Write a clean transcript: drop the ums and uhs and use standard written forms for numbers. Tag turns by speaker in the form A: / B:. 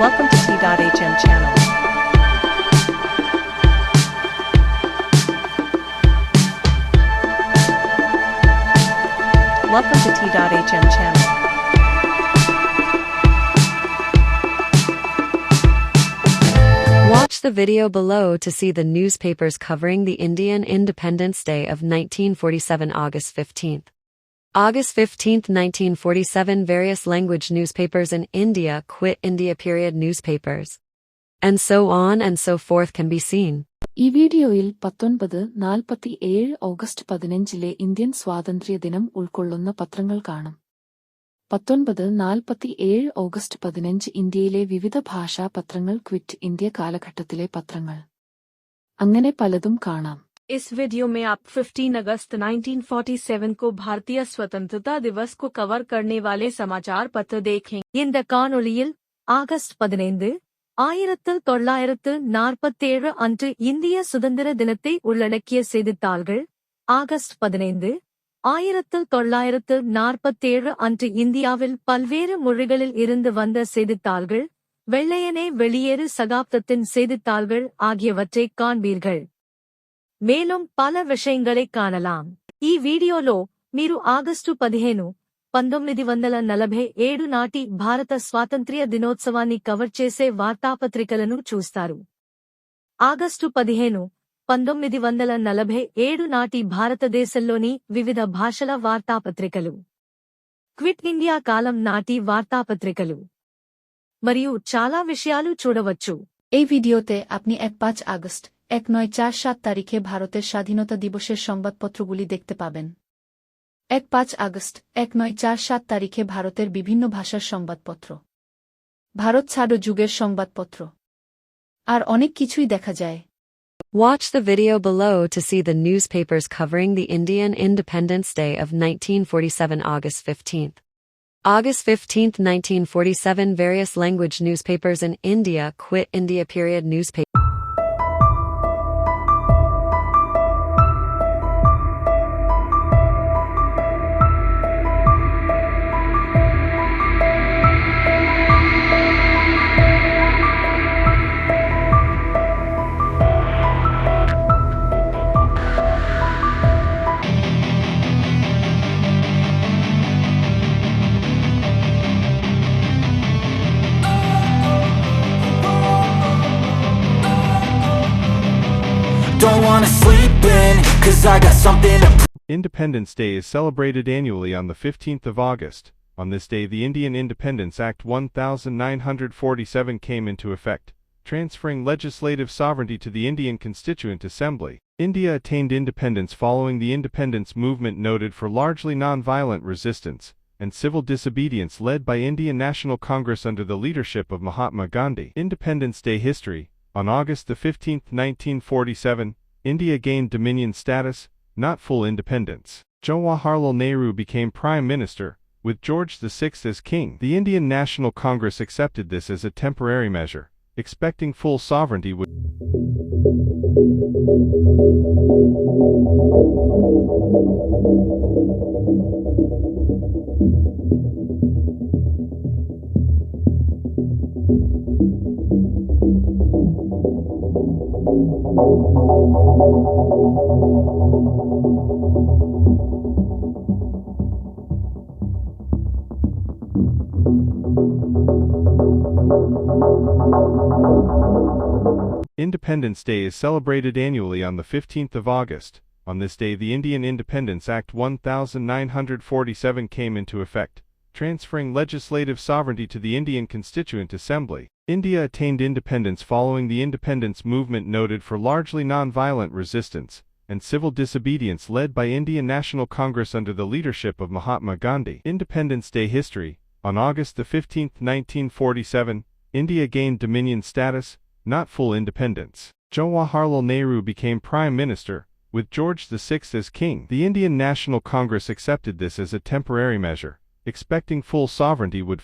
A: Welcome to T.HM channel. Welcome to T.HM channel.
B: Watch the video below to see the newspapers covering the Indian Independence Day of 1947 August 15th. August 15th, 1947 Various language newspapers in India quit India. Newspapers. And so on and so forth can be seen.
C: ഈ വീഡിയോയിൽ 1947 August 15-ലെ Indian സ്വാതന്ത്ര്യദിനം ഉൾക്കൊള്ളുന്ന പത്രങ്ങൾ കാണും. 1947 August 15 ഇന്ത്യയിലെ വിവിധ ഭാഷാ പത്രങ്ങൾ ക്വിറ്റ് ഇന്ത്യ കാലഘട്ടത്തിലെ പത്രങ്ങൾ. അങ്ങനെ പലതും കാണാം.
D: इस वीडियो में आप 15 अगस्त 1947 को भारतीय स्वतंत्रता दिवस को कवर करने वाले समाचार पत्र देखें. இந்த காணொளியில் ஆகஸ்ட் 15 1947 அன்று இந்திய சுதந்திர தினத்தை உள்ளடக்கிய செய்தித்தாள்கள். ஆகஸ்ட் 15 1947 அன்று இந்தியாவில் பல்வேறு மொழிகளில் இருந்து வந்த செய்தித்தாள்கள், வெள்ளையனே வெளியேறு சகாப்தத்தின் செய்தித்தாள்கள் ஆகியவற்றை காண்பீர்கள். மேலும் பல விஷயங்களை காணலாம். ఈ వీడియోలో మీరు ఆగస్టు 15, 1947 నాటి భారత స్వాతంత్ర్య దినోత్సవాన్ని కవర్ చేసే వార్తాపత్రికలను చూస్తారు. ఆగస్టు 15, 1947 నాటి భారతదేశంలోని వివిధ భాషల వార్తాపత్రికలు, క్విట్ ఇండియా కాలం నాటి వార్తాపత్రికలు మరియు చాలా విషయాలు చూడవచ్చు.
C: এই ভিডিওতে আপনি 5 আগস্ট 1947 তারিখে ভারতের স্বাধীনতা দিবসের সংবাদপত্রগুলি দেখতে পাবেন। 5 আগস্ট 1947 তারিখে ভারতের বিভিন্ন ভাষার সংবাদপত্র, ভারত ছাড়ো যুগের সংবাদপত্র, আর অনেক কিছুই দেখা যায়।
B: Watch the video below to see the newspapers covering the Indian Independence Day of 1947 August 15th. August 15th, 1947 Various language newspapers in India quit India. Newspaper.
E: Don't wanna sleep in, cause I got something to prove.
F: Independence Day is celebrated annually on the 15th of August. On this day the Indian Independence Act 1947 came into effect, transferring legislative sovereignty to the Indian Constituent Assembly. India attained independence following the independence movement noted for largely non-violent resistance and civil disobedience led by Indian National Congress under the leadership of Mahatma Gandhi. Independence Day history. On August 15, 1947, India gained dominion status, not full independence. Jawaharlal Nehru became Prime Minister, with George VI as King. The Indian National Congress accepted this as a temporary measure, expecting full sovereignty would Independence Day is celebrated annually on the 15th of August. On this day the Indian Independence Act 1947 came into effect, transferring legislative sovereignty to the Indian Constituent Assembly. India attained independence following the independence movement noted for largely non-violent resistance and civil disobedience led by Indian National Congress under the leadership of Mahatma Gandhi. Independence Day history. On August 15, 1947, India gained dominion status, not full independence. Jawaharlal Nehru became Prime Minister, with George VI as King. The Indian National Congress accepted this as a temporary measure, expecting full sovereignty would